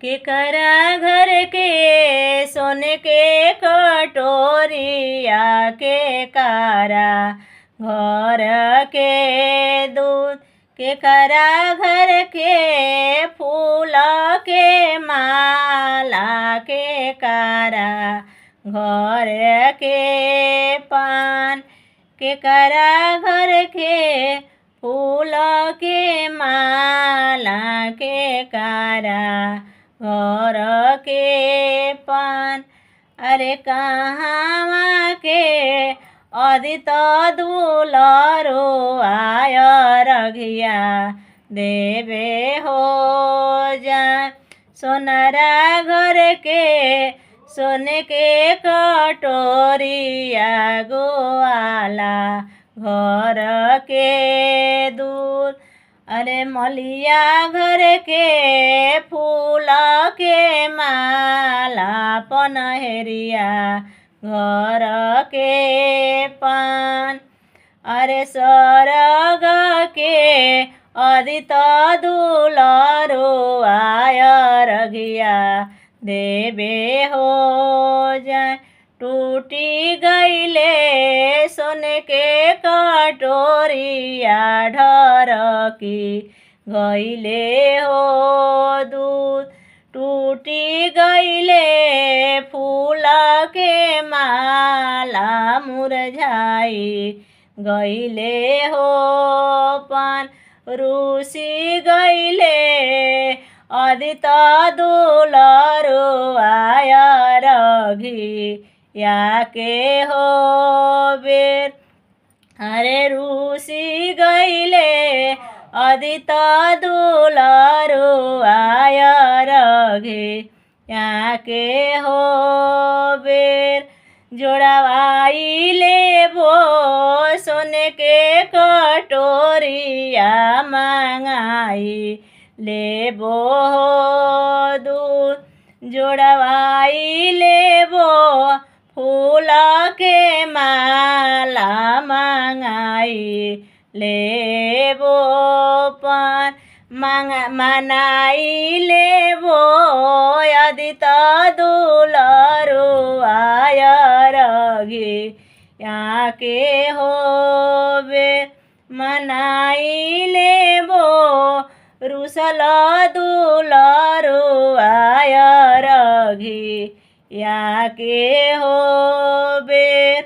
केकरा घर के सोने के कटोरिया के कारा घर के दूध केकरा घर के फूल के माला के कारा घर के पान केकरा घर के फूल के माला के कारा घर के पान। अरे कहाँ के अदित दुलरो आय रघिया देवे हो जा सोनरा घर के सोने के कटोरिया गोवाला घर के दूध। अरे मलिया घर के फूल के माला पनहरिया घर के पान। अरे स्वर्ग के अदित दुलरो आय रघिया देवे हो जाए। टूटी गईले सोने के कटोरिया ढरकी गईले हो दूध। टूटी गईले फूल के माला मुरझाई गईले हो पान। रूसी गईले अदित दुलरो आय रघिया के हो बेर। अरे रूसी गईले अदित दुलरो आय रघिया के हो बेर। जोड़वाई लेबो सोने के कटोरिया मंगाई लेबो हो दूध। जोड़वाई लेबो फूल के माला मंगाई लेबो पान। मनाई लेबो अदित दुलरो आय रघिया के हो बेर। मनाई लेबो रुसल दुलरो आय रघिया के हो बेर।